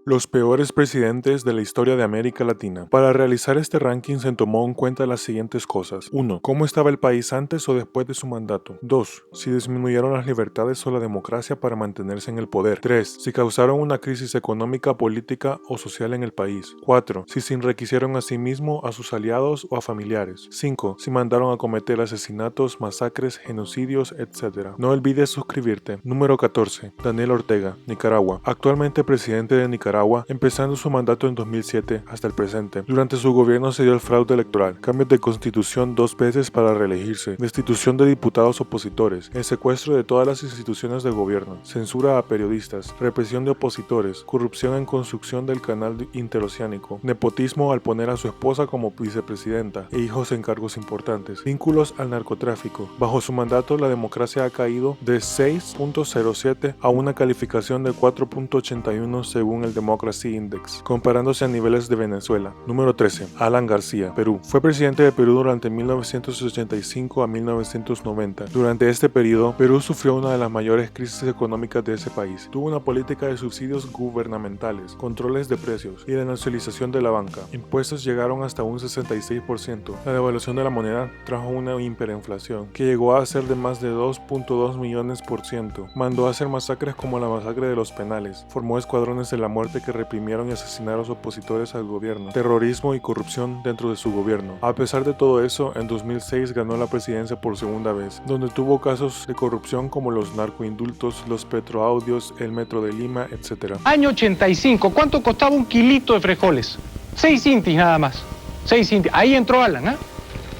Los peores presidentes de la historia de América Latina. Para realizar este ranking se tomó en cuenta las siguientes cosas. 1. ¿Cómo estaba el país antes o después de su mandato? 2. Si disminuyeron las libertades o la democracia para mantenerse en el poder. 3. Si causaron una crisis económica, política o social en el país. 4. Si se enriquecieron a sí mismo, a sus aliados o a familiares. 5. Si mandaron a cometer asesinatos, masacres, genocidios, etc. No olvides suscribirte. Número 14. Daniel Ortega, Nicaragua. Actualmente presidente de Nicaragua, empezando su mandato en 2007 hasta el presente. Durante su gobierno se dio el fraude electoral, cambios de constitución 2 veces para reelegirse, destitución de diputados opositores, el secuestro de todas las instituciones de gobierno, censura a periodistas, represión de opositores, corrupción en construcción del canal interoceánico, nepotismo al poner a su esposa como vicepresidenta e hijos en cargos importantes, vínculos al narcotráfico. Bajo su mandato la democracia ha caído de 6.07 a una calificación de 4.81 según el Democracy Index, comparándose a niveles de Venezuela. Número 13. Alan García, Perú. Fue presidente de Perú durante 1985 a 1990. Durante este periodo, Perú sufrió una de las mayores crisis económicas de ese país. Tuvo una política de subsidios gubernamentales, controles de precios y de nacionalización de la banca. Impuestos llegaron hasta un 66%. La devaluación de la moneda trajo una hiperinflación, que llegó a ser de más de 2.2 millones %. Mandó a hacer masacres como la masacre de los Penales. Formó escuadrones de la muerte que reprimieron y asesinaron a los opositores al gobierno, terrorismo y corrupción dentro de su gobierno. A pesar de todo eso, en 2006 ganó la presidencia por segunda vez, donde tuvo casos de corrupción como los narcoindultos, los petroaudios, el metro de Lima, etc. Año 85, ¿cuánto costaba un kilito de frijoles? 6 intis nada más, 6 intis. Ahí entró Alan, ¿eh?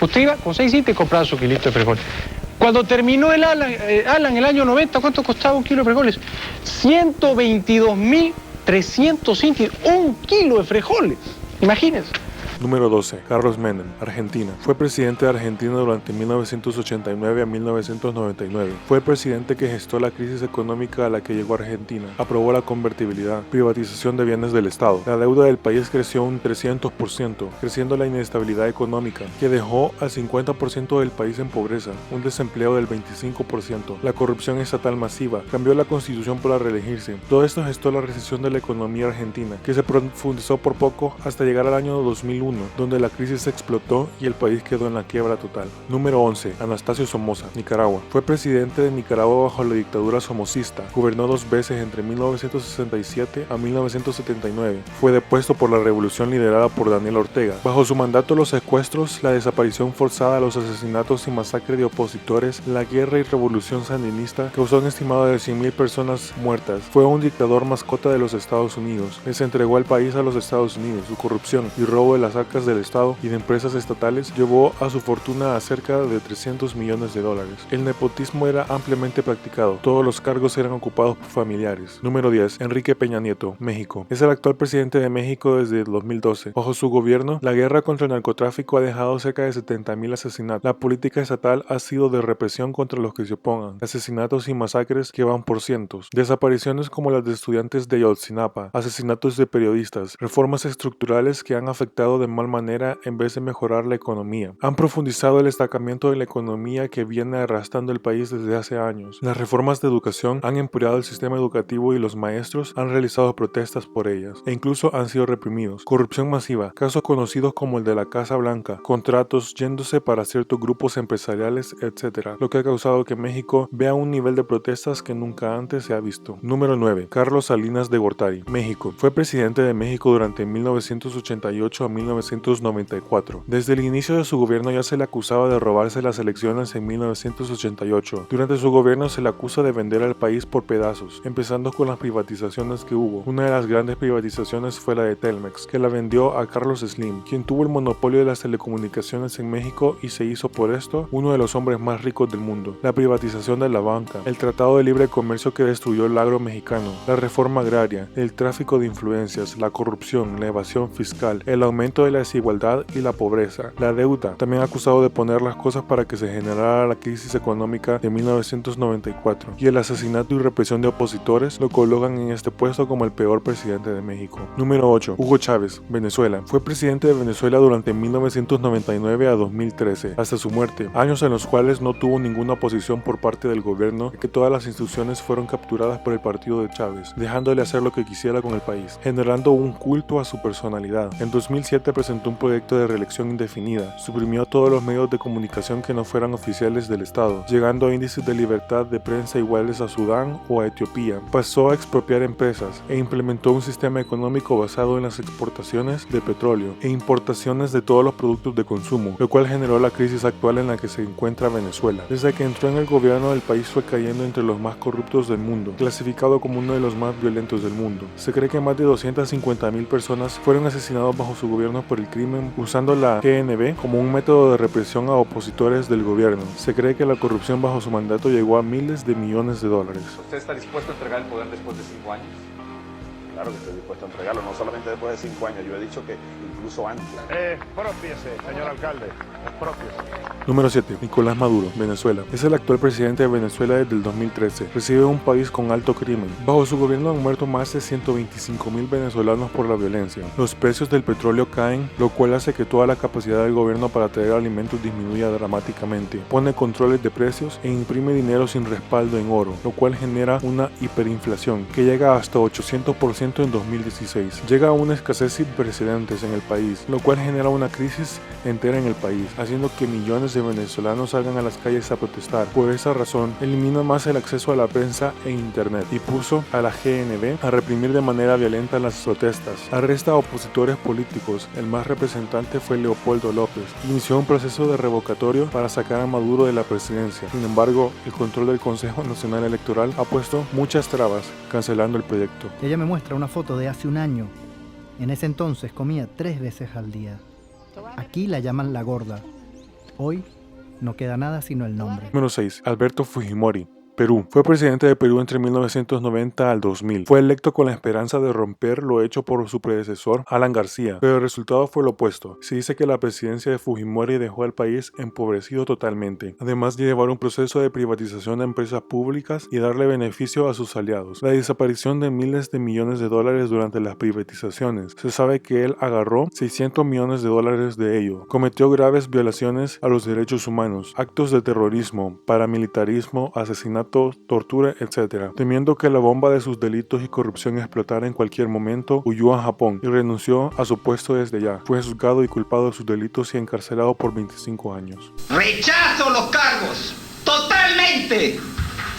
Usted iba con 6 intis y compraba su kilito de frijoles. Cuando terminó el Alan el año 90, ¿cuánto costaba un kilo de frijoles? 122.300 intis, un kilo de frijoles. Imagínense. Número 12. Carlos Menem, Argentina. Fue presidente de Argentina durante 1989 a 1999. Fue el presidente que gestó la crisis económica a la que llegó Argentina. Aprobó la convertibilidad, privatización de bienes del Estado. La deuda del país creció un 300%, creciendo la inestabilidad económica, que dejó al 50% del país en pobreza, un desempleo del 25%, la corrupción estatal masiva, cambió la constitución para reelegirse. Todo esto gestó la recesión de la economía argentina, que se profundizó por poco hasta llegar al año 2001, donde la crisis explotó y el país quedó en la quiebra total. Número 11. Anastasio Somoza, Nicaragua. Fue presidente de Nicaragua bajo la dictadura somocista. Gobernó 2 veces entre 1967 a 1979. Fue depuesto por la revolución liderada por Daniel Ortega. Bajo su mandato, los secuestros, la desaparición forzada, los asesinatos y masacres de opositores, la guerra y revolución sandinista causó un estimado de 100.000 personas muertas. Fue un dictador mascota de los Estados Unidos. Les entregó el país a los Estados Unidos. Su corrupción y robo de las arcas del Estado y de empresas estatales llevó a su fortuna a cerca de $300 millones. El nepotismo era ampliamente practicado. Todos los cargos eran ocupados por familiares. Número 10. Enrique Peña Nieto, México. Es el actual presidente de México desde el 2012. Bajo su gobierno, la guerra contra el narcotráfico ha dejado cerca de 70.000 asesinatos. La política estatal ha sido de represión contra los que se opongan, asesinatos y masacres que van por cientos, desapariciones como las de estudiantes de Ayotzinapa, asesinatos de periodistas, reformas estructurales que han afectado de mal manera en vez de mejorar la economía. Han profundizado el estancamiento de la economía que viene arrastrando el país desde hace años. Las reformas de educación han empeorado el sistema educativo y los maestros han realizado protestas por ellas, e incluso han sido reprimidos. Corrupción masiva, casos conocidos como el de la Casa Blanca, contratos yéndose para ciertos grupos empresariales, etc., lo que ha causado que México vea un nivel de protestas que nunca antes se ha visto. Número 9. Carlos Salinas de Gortari, México. Fue presidente de México durante 1988 a 1994. Desde el inicio de su gobierno ya se le acusaba de robarse las elecciones en 1988. Durante su gobierno se le acusa de vender al país por pedazos, empezando con las privatizaciones que hubo. Una de las grandes privatizaciones fue la de Telmex, que la vendió a Carlos Slim, quien tuvo el monopolio de las telecomunicaciones en México y se hizo por esto uno de los hombres más ricos del mundo. La privatización de la banca, el Tratado de Libre Comercio que destruyó el agro mexicano, la reforma agraria, el tráfico de influencias, la corrupción, la evasión fiscal, el aumento aumento de la desigualdad y la pobreza, la deuda, también acusado de poner las cosas para que se generara la crisis económica de 1994, y el asesinato y represión de opositores lo colocan en este puesto como el peor presidente de México. Número 8. Hugo Chávez, Venezuela. Fue presidente de Venezuela durante 1999 a 2013, hasta su muerte, años en los cuales no tuvo ninguna oposición por parte del gobierno, que todas las instituciones fueron capturadas por el partido de Chávez, dejándole hacer lo que quisiera con el país, generando un culto a su personalidad. En 2007 presentó un proyecto de reelección indefinida, suprimió todos los medios de comunicación que no fueran oficiales del Estado, llegando a índices de libertad de prensa iguales a Sudán o a Etiopía. Pasó a expropiar empresas e implementó un sistema económico basado en las exportaciones de petróleo e importaciones de todos los productos de consumo, lo cual generó la crisis actual en la que se encuentra Venezuela. Desde que entró en el gobierno, el país fue cayendo entre los más corruptos del mundo, clasificado como uno de los más violentos del mundo. Se cree que más de 250.000 personas fueron asesinadas bajo su gobierno por el crimen, usando la GNB como un método de represión a opositores del gobierno. Se cree que la corrupción bajo su mandato llegó a miles de millones de dólares. ¿Usted está dispuesto a entregar el poder después de 5 años? Claro que estoy dispuesto a entregarlo, no solamente después de 5 años, yo he dicho que incluso antes. Expropiese, señor alcalde, expropiese. Número 7. Nicolás Maduro, Venezuela. Es el actual presidente de Venezuela desde el 2013. Reside un país con alto crimen. Bajo su gobierno han muerto más de 125.000 venezolanos por la violencia. Los precios del petróleo caen, lo cual hace que toda la capacidad del gobierno para traer alimentos disminuya dramáticamente. Pone controles de precios e imprime dinero sin respaldo en oro, lo cual genera una hiperinflación que llega hasta 800% en 2016. Llega a una escasez sin precedentes en el país, lo cual genera una crisis entera en el país, haciendo que millones de venezolanos salgan a las calles a protestar. Por esa razón, elimina más el acceso a la prensa e internet y puso a la GNB a reprimir de manera violenta las protestas. Arresta a opositores políticos. El más representante fue Leopoldo López. Inició un proceso de revocatorio para sacar a Maduro de la presidencia. Sin embargo, el control del Consejo Nacional Electoral ha puesto muchas trabas, cancelando el proyecto. Ella me muestra una foto de hace un año. En ese entonces comía 3 veces al día. Aquí la llaman la gorda. Hoy no queda nada sino el nombre. Número 6. Alberto Fujimori, Perú. Fue presidente de Perú entre 1990 al 2000. Fue electo con la esperanza de romper lo hecho por su predecesor, Alan García, pero el resultado fue lo opuesto. Se dice que la presidencia de Fujimori dejó al país empobrecido totalmente, además de llevar un proceso de privatización de empresas públicas y darle beneficio a sus aliados. La desaparición de miles de millones de dólares durante las privatizaciones. Se sabe que él agarró 600 millones de dólares de ello. Cometió graves violaciones a los derechos humanos, actos de terrorismo, paramilitarismo, asesinato, tortura, etc. Temiendo que la bomba de sus delitos y corrupción explotara en cualquier momento, huyó a Japón y renunció a su puesto desde allá. Fue juzgado y culpado de sus delitos y encarcelado por 25 años. ¡Rechazo los cargos! ¡Totalmente!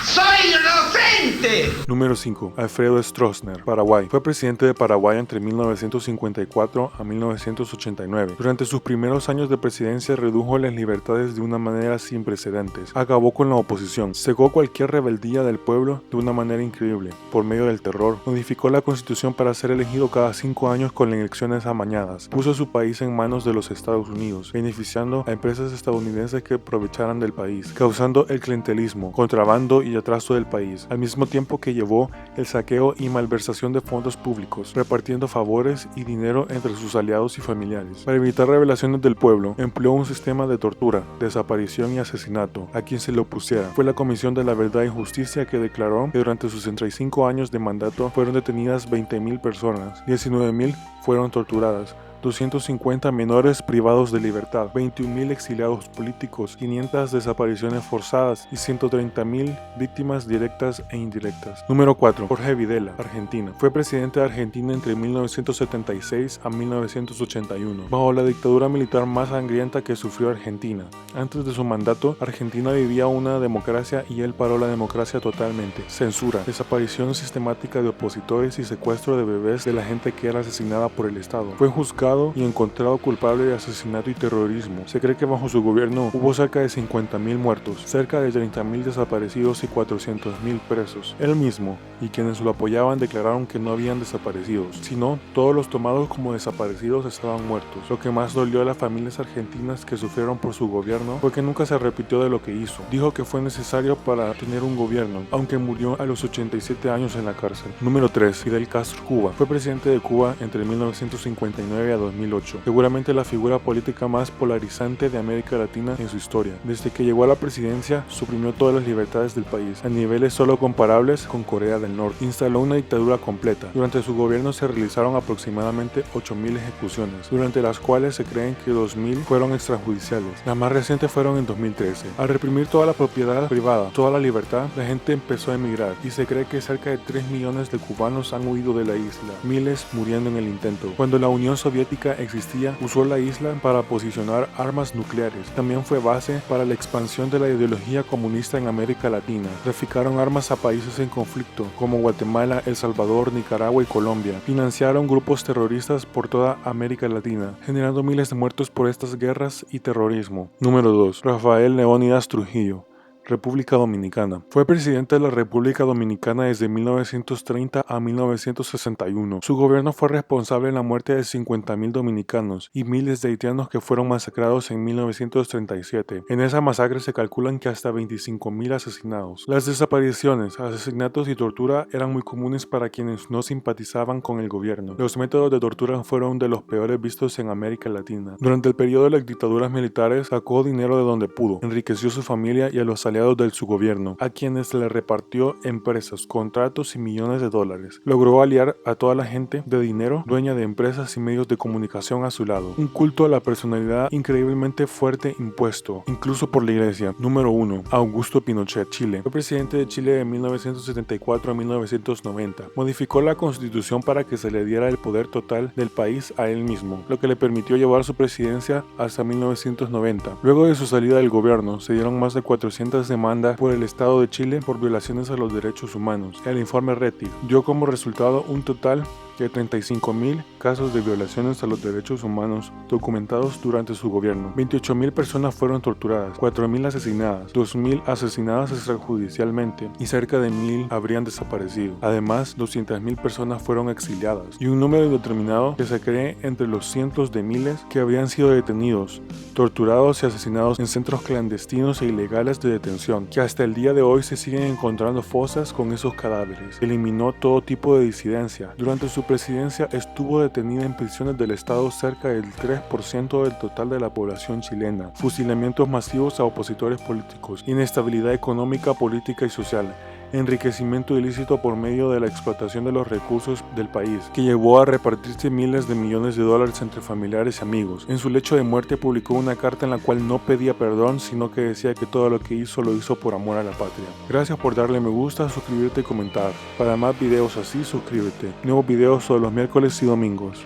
¡Soy inocente! Número 5. Alfredo Stroessner, Paraguay. Fue presidente de Paraguay entre 1954 a 1989. Durante sus primeros años de presidencia redujo las libertades de una manera sin precedentes. Acabó con la oposición. Cegó cualquier rebeldía del pueblo de una manera increíble. Por medio del terror, modificó la constitución para ser elegido cada 5 años con elecciones amañadas. Puso a su país en manos de los Estados Unidos, beneficiando a empresas estadounidenses que aprovecharan del país, causando el clientelismo, contrabando y atraso del país, al mismo tiempo que llevó el saqueo y malversación de fondos públicos, repartiendo favores y dinero entre sus aliados y familiares. Para evitar revelaciones del pueblo, empleó un sistema de tortura, desaparición y asesinato a quien se le opusiera. Fue la Comisión de la Verdad y Justicia que declaró que durante sus 35 años de mandato fueron detenidas 20.000 personas, 19.000 fueron torturadas, 250 menores privados de libertad, 21.000 exiliados políticos, 500 desapariciones forzadas y 130.000 víctimas directas e indirectas. Número 4. Jorge Videla, Argentina. Fue presidente de Argentina entre 1976 a 1981, bajo la dictadura militar más sangrienta que sufrió Argentina. Antes de su mandato, Argentina vivía una democracia y él paró la democracia totalmente. Censura, desaparición sistemática de opositores y secuestro de bebés de la gente que era asesinada por el Estado. Fue juzgado y encontrado culpable de asesinato y terrorismo. Se cree que bajo su gobierno hubo cerca de 50.000 muertos, cerca de 30.000 desaparecidos y 400.000 presos. Él mismo y quienes lo apoyaban declararon que no habían desaparecidos, sino todos los tomados como desaparecidos estaban muertos. Lo que más dolió a las familias argentinas que sufrieron por su gobierno fue que nunca se arrepintió de lo que hizo. Dijo que fue necesario para tener un gobierno, aunque murió a los 87 años en la cárcel. Número 3. Fidel Castro, Cuba. Fue presidente de Cuba entre 1959 a 2008, seguramente la figura política más polarizante de América Latina en su historia. Desde que llegó a la presidencia, suprimió todas las libertades del país, a niveles solo comparables con Corea del Norte. Instaló una dictadura completa. Durante su gobierno se realizaron aproximadamente 8.000 ejecuciones, durante las cuales se creen que 2.000 fueron extrajudiciales. Las más recientes fueron en 2013. Al reprimir toda la propiedad privada, toda la libertad, la gente empezó a emigrar y se cree que cerca de 3 millones de cubanos han huido de la isla, miles muriendo en el intento. Cuando la Unión Soviética existía, usó la isla para posicionar armas nucleares. También fue base para la expansión de la ideología comunista en América Latina. Traficaron armas a países en conflicto, como Guatemala, El Salvador, Nicaragua y Colombia. Financiaron grupos terroristas por toda América Latina, generando miles de muertos por estas guerras y terrorismo. Número 2. Rafael Leónidas Trujillo, República Dominicana. Fue presidente de la República Dominicana desde 1930 a 1961. Su gobierno fue responsable de la muerte de 50.000 dominicanos y miles de haitianos que fueron masacrados en 1937. En esa masacre se calculan que hasta 25.000 asesinados. Las desapariciones, asesinatos y tortura eran muy comunes para quienes no simpatizaban con el gobierno. Los métodos de tortura fueron de los peores vistos en América Latina. Durante el periodo de las dictaduras militares, sacó dinero de donde pudo, enriqueció a su familia y a los aliados de su gobierno, a quienes le repartió empresas, contratos y millones de dólares. Logró aliar a toda la gente de dinero, dueña de empresas y medios de comunicación a su lado. Un culto a la personalidad increíblemente fuerte impuesto, incluso por la iglesia. Número 1. Augusto Pinochet, Chile. Fue presidente de Chile de 1974 a 1990. Modificó la constitución para que se le diera el poder total del país a él mismo, lo que le permitió llevar su presidencia hasta 1990. Luego de su salida del gobierno, se dieron más de 400 demandas por el Estado de Chile por violaciones a los derechos humanos. El informe RETI dio como resultado un total de 35.000 casos de violaciones a los derechos humanos documentados durante su gobierno. 28.000 personas fueron torturadas, 4.000 asesinadas, 2.000 asesinadas extrajudicialmente y cerca de 1.000 habrían desaparecido. Además, 200.000 personas fueron exiliadas y un número indeterminado que se cree entre los cientos de miles que habrían sido detenidos, torturados y asesinados en centros clandestinos e ilegales de detención, que hasta el día de hoy se siguen encontrando fosas con esos cadáveres. Eliminó todo tipo de disidencia. Durante su presidencia estuvo detenida en prisiones del Estado cerca del 3% del total de la población chilena, fusilamientos masivos a opositores políticos, inestabilidad económica, política y social, enriquecimiento ilícito por medio de la explotación de los recursos del país, que llevó a repartirse miles de millones de dólares entre familiares y amigos. En su lecho de muerte publicó una carta en la cual no pedía perdón, sino que decía que todo lo que hizo lo hizo por amor a la patria. Gracias por darle me gusta, suscribirte y comentar. Para más videos así, suscríbete. Nuevos videos todos los miércoles y domingos.